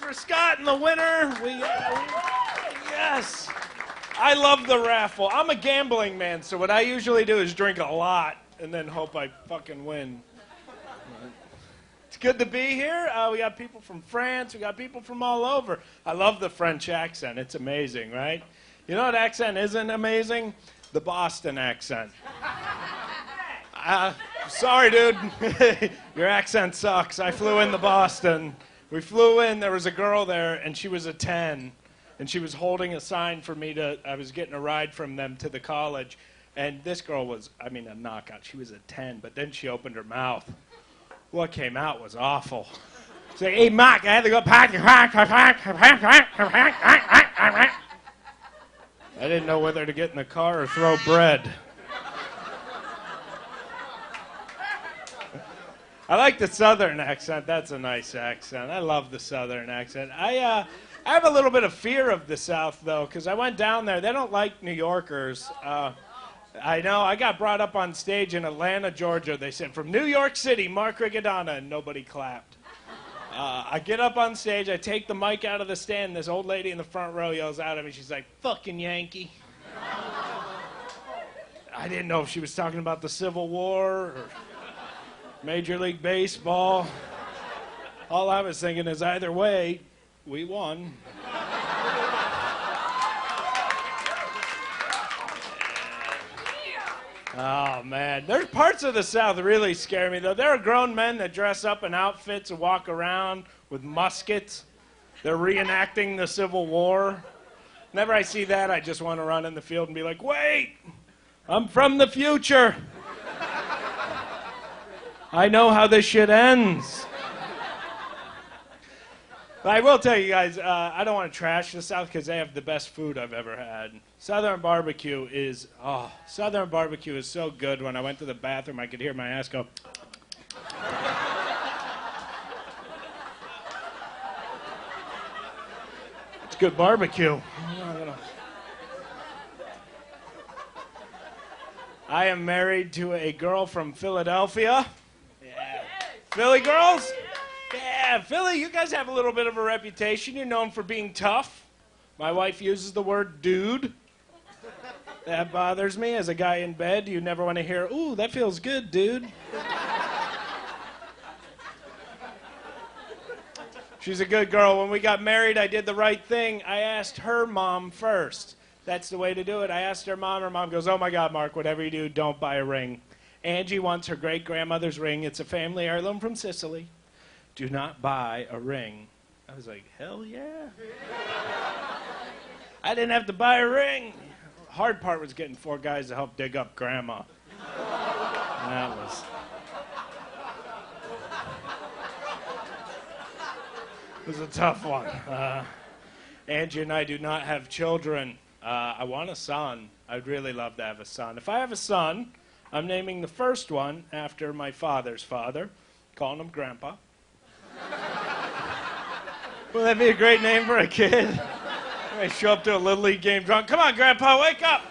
for Scott and the winner. Yes. I love the raffle. I'm a gambling man, so what I usually do is drink a lot and then hope I fucking win. It's good to be here. We got people from France. We got people from all over. I love the French accent. It's amazing, right? You know what accent isn't amazing? The Boston accent. Sorry, dude. Your accent sucks. I flew into Boston. We flew in. There was a girl there, and she was a 10. And she was holding a sign for me I was getting a ride from them to the college. And this girl was, a knockout. She was a 10, but then she opened her mouth. What came out was awful. She's like, hey, Mark, I had to go pack. I didn't know whether to get in the car or throw bread. I like the Southern accent. That's a nice accent. I love the Southern accent. I have a little bit of fear of the South, though, because I went down there. They don't like New Yorkers. I know. I got brought up on stage in Atlanta, Georgia. They said, from New York City, Mark Riccadonna, and nobody clapped. I get up on stage. I take the mic out of the stand. This old lady in the front row yells out at me. She's like, fucking Yankee. I didn't know if she was talking about the Civil War or Major League Baseball. All I was thinking is either way, we won. Oh, man. There's parts of the South that really scare me, though. There are grown men that dress up in outfits and walk around with muskets. They're reenacting the Civil War. Whenever I see that, I just want to run in the field and be like, wait, I'm from the future. I know how this shit ends. But I will tell you guys, I don't want to trash the South because they have the best food I've ever had. Southern barbecue is so good. When I went to the bathroom, I could hear my ass go. It's good barbecue. I am married to a girl from Philadelphia. Yeah. Philly girls? Yeah, Philly, you guys have a little bit of a reputation. You're known for being tough. My wife uses the word dude. That bothers me as a guy in bed. You never want to hear, ooh, that feels good, dude. She's a good girl. When we got married, I did the right thing. I asked her mom first. That's the way to do it. I asked her mom. Her mom goes, oh, my God, Mark, whatever you do, don't buy a ring. Angie wants her great-grandmother's ring. It's a family heirloom from Sicily. Do not buy a ring. I was like, hell yeah. I didn't have to buy a ring. The hard part was getting 4 guys to help dig up Grandma. And that was a tough one. Angie and I do not have children. I want a son. I'd really love to have a son. If I have a son, I'm naming the first one after my father's father, calling him Grandpa. Wouldn't that be a great name for a kid? I show up to a Little League game drunk. Come on, Grandpa, wake up!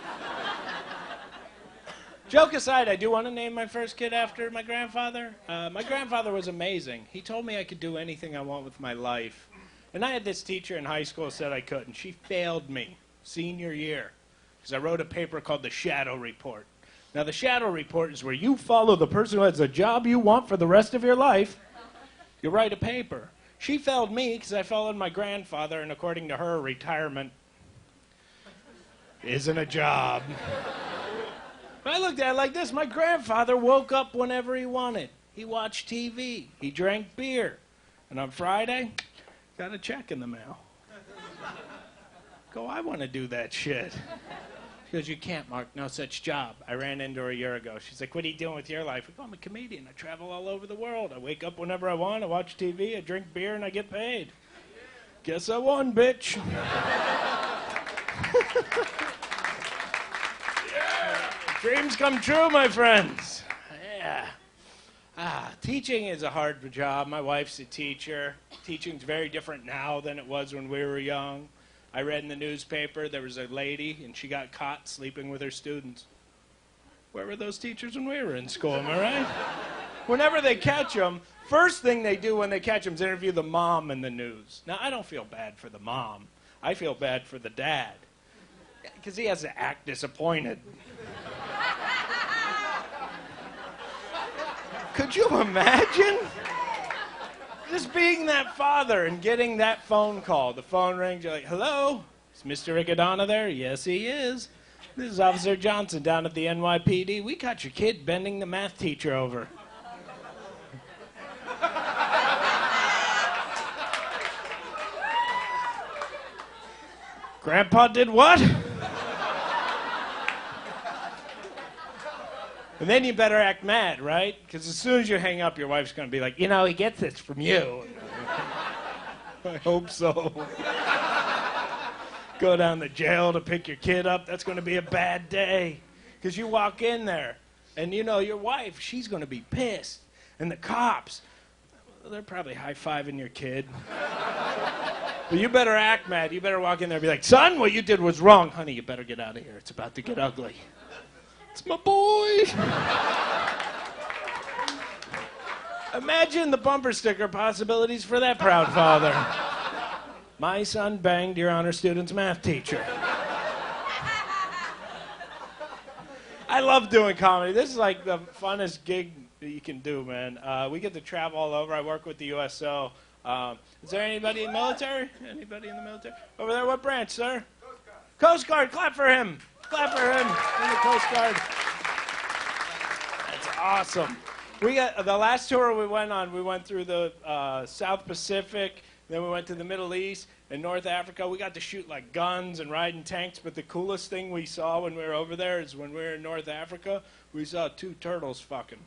Joke aside, I do want to name my first kid after my grandfather. My grandfather was amazing. He told me I could do anything I want with my life. And I had this teacher in high school who said I couldn't. She failed me senior year because I wrote a paper called the Shadow Report. Now, the Shadow Report is where you follow the person who has the job you want for the rest of your life. You write a paper. She failed me because I followed my grandfather, and according to her, retirement isn't a job. But I looked at it like this. My grandfather woke up whenever he wanted. He watched TV. He drank beer. And on Friday, got a check in the mail. Go, I want to do that shit. She goes, you can't, Mark. No such job. I ran into her a year ago. She's like, what are you doing with your life? I go, I'm a comedian. I travel all over the world. I wake up whenever I want. I watch TV. I drink beer, and I get paid. Guess I won, bitch. Yeah. Dreams come true, my friends. Yeah. Teaching is a hard job. My wife's a teacher. Teaching's very different now than it was when we were young. I read in the newspaper there was a lady, and she got caught sleeping with her students. Where were those teachers when we were in school, am I right? whenever they catch him, first thing they do when they catch him is interview the mom in the news. Now, I don't feel bad for the mom. I feel bad for the dad. Because he has to act disappointed. Could you imagine? Just being that father and getting that phone call. The phone rings, you're like, hello? Is Mr. Riccadonna there? Yes, he is. This is Officer Johnson down at the NYPD. We caught your kid bending the math teacher over. Grandpa did what? And then you better act mad, right? Because as soon as you hang up, your wife's going to be like, you know, he gets this from you. I hope so. Go down to jail to pick your kid up. That's going to be a bad day. Because you walk in there, and you know, your wife, she's going to be pissed. And the cops, well, they're probably high-fiving your kid. But you better act mad. You better walk in there and be like, son, what you did was wrong. Honey, you better get out of here. It's about to get ugly. It's my boy. Imagine the bumper sticker possibilities for that proud father. My son banged your honor student's math teacher. I love doing comedy. This is like the funnest gig that you can do, man. We get to travel all over. I work with the USO. Is there anybody in the military? Anybody in the military? Over there, what branch, sir? Coast Guard. Coast Guard, clap for him. Clap for him in the Coast Guard. That's awesome. We got the last tour we went on. We went through the South Pacific, then we went to the Middle East and North Africa. We got to shoot like guns and ride in tanks. But the coolest thing we saw when we were over there is when we were in North Africa, we saw 2 turtles fucking.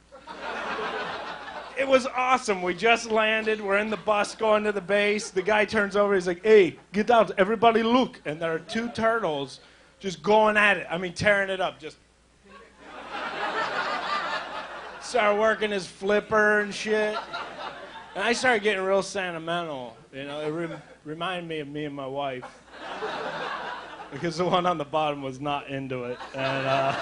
It was awesome. We just landed. We're in the bus going to the base. The guy turns over. He's like, "Hey, get out! Everybody, look!" And there are 2 turtles. Just going at it. I mean, tearing it up. Just started working his flipper and shit. And I started getting real sentimental. You know, it reminded me of me and my wife. Because the one on the bottom was not into it. And,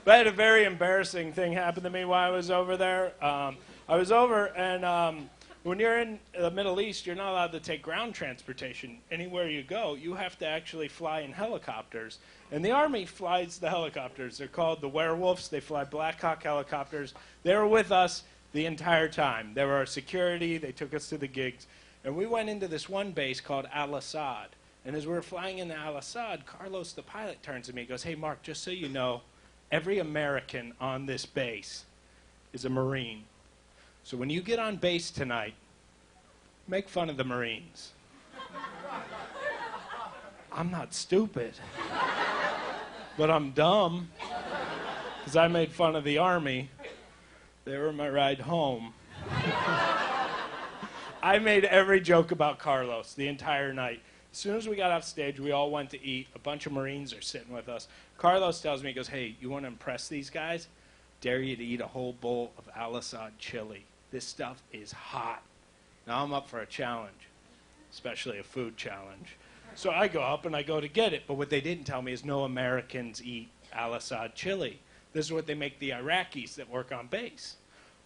but I had a very embarrassing thing happen to me while I was over there. I was over and... when you're in the Middle East, you're not allowed to take ground transportation. Anywhere you go, you have to actually fly in helicopters. And the Army flies the helicopters. They're called the Werewolves. They fly Black Hawk helicopters. They were with us the entire time. They were our security. They took us to the gigs. And we went into this one base called Al-Assad. And as we were flying into Al-Assad, Carlos, the pilot, turns to me and goes, "Hey, Mark, just so you know, every American on this base is a Marine. So when you get on base tonight, make fun of the Marines." I'm not stupid, but I'm dumb, because I made fun of the Army. They were my ride home. I made every joke about Carlos the entire night. As soon as we got off stage, we all went to eat. A bunch of Marines are sitting with us. Carlos tells me, he goes, "Hey, you want to impress these guys? Dare you to eat a whole bowl of Al-Assad chili. This stuff is hot." Now I'm up for a challenge, especially a food challenge. So I go up and I go to get it. But what they didn't tell me is no Americans eat Al-Assad chili. This is what they make the Iraqis that work on base.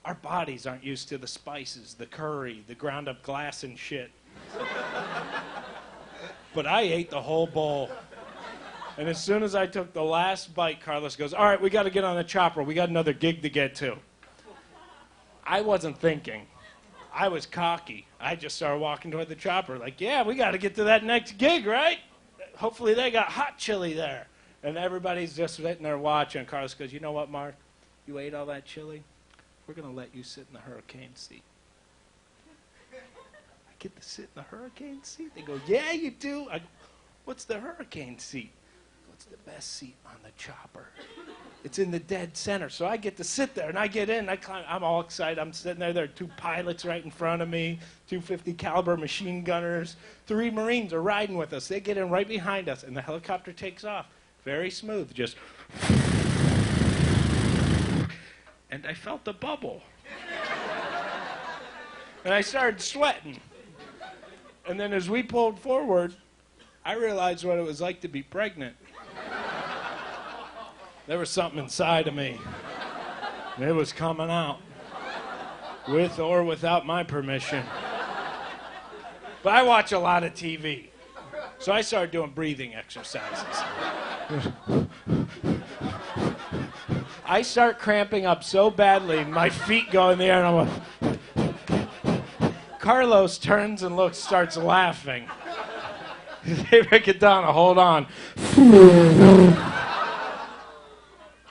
Our bodies aren't used to the spices, the curry, the ground up glass and shit. But I ate the whole bowl. And as soon as I took the last bite, Carlos goes, "All right, we got to get on the chopper. We got another gig to get to." I wasn't thinking. I was cocky. I just started walking toward the chopper like, "Yeah, we got to get to that next gig, right? Hopefully they got hot chili there." And everybody's just sitting there watching. Carlos goes, "You know what, Mark? You ate all that chili. We're going to let you sit in the hurricane seat." I get to sit in the hurricane seat? They go, "Yeah, you do." I go, "What's the hurricane seat?" "It's the best seat on the chopper. It's in the dead center." So I get to sit there, and I get in, I climb, I'm all excited. I'm sitting there. There are 2 pilots right in front of me, 250 caliber machine gunners. 3 Marines are riding with us. They get in right behind us, and the helicopter takes off. Very smooth, just. And I felt a bubble. And I started sweating. And then as we pulled forward, I realized what it was like to be pregnant. There was something inside of me. And it was coming out. With or without my permission. But I watch a lot of TV. So I started doing breathing exercises. I start cramping up so badly, my feet go in the air, and I'm like... Carlos turns and looks, starts laughing. Hey, Riccadonna, hold on.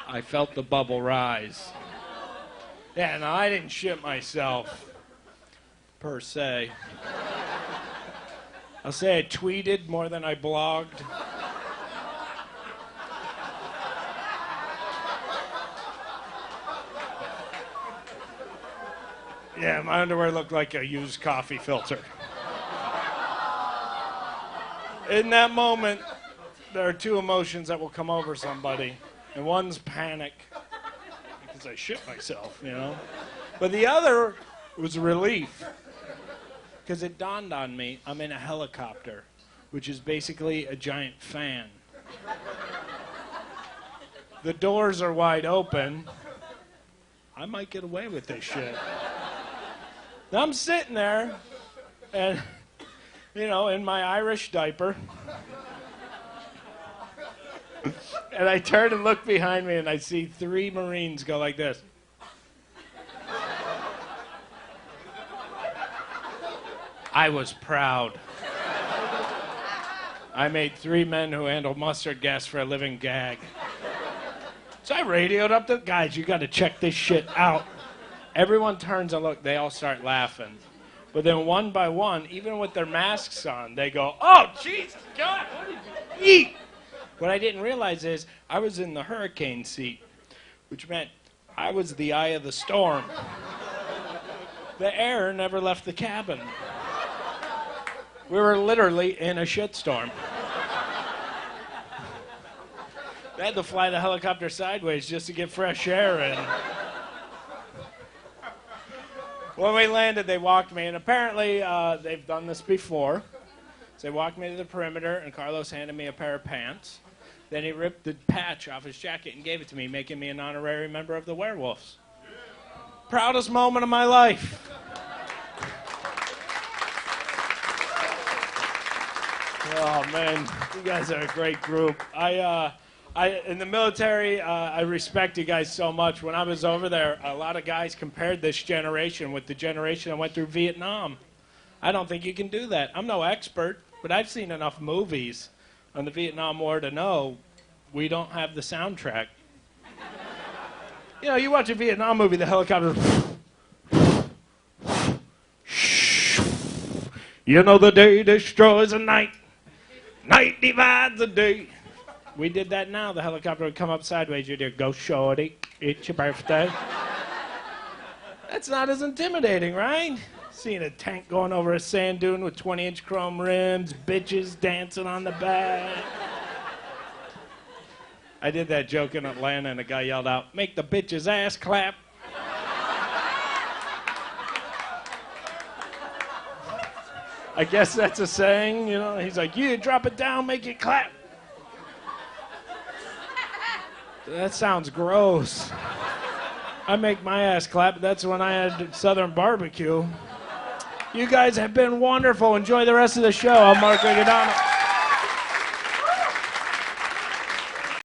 I felt the bubble rise. Yeah, no, I didn't shit myself, per se. I'll say I tweeted more than I blogged. Yeah, my underwear looked like a used coffee filter. In that moment, there are two emotions that will come over somebody, and one's panic, because I shit myself, you know? But the other was relief, because it dawned on me I'm in a helicopter, which is basically a giant fan. The doors are wide open. I might get away with this shit. Now I'm sitting there, and, you know, in my Irish diaper, and I turn and look behind me, and I see 3 Marines go like this. I was proud. I made 3 men who handle mustard gas for a living gag. So I radioed up the guys, you got to check this shit out. Everyone turns and look, they all start laughing. But then one by one, even with their masks on, they go, oh, Jesus, God, what did you eat? What I didn't realize is I was in the hurricane seat, which meant I was the eye of the storm. The air never left the cabin. We were literally in a shitstorm. They had to fly the helicopter sideways just to get fresh air in. When we landed, they walked me, and apparently they've done this before. So they walked me to the perimeter, and Carlos handed me a pair of pants. Then he ripped the patch off his jacket and gave it to me, making me an honorary member of the Werewolves. Proudest moment of my life. Oh, man, you guys are a great group. In the military, I respect you guys so much. When I was over there, a lot of guys compared this generation with the generation that went through Vietnam. I don't think you can do that. I'm no expert, but I've seen enough movies on the Vietnam War to know we don't have the soundtrack. You know, you watch a Vietnam movie, the helicopter... You know the day destroys the night. Night divides the day. We did that now. The helicopter would come up sideways. You'd hear, go shorty, it's your birthday. That's not as intimidating, right? Seeing a tank going over a sand dune with 20-inch chrome rims, bitches dancing on the back. I did that joke in Atlanta, and a guy yelled out, make the bitch's ass clap. I guess that's a saying, you know. He's like, you drop it down, make it clap. That sounds gross. I make my ass clap. That's when I had Southern barbecue. You guys have been wonderful. Enjoy the rest of the show. I'm Mark Riccadonna.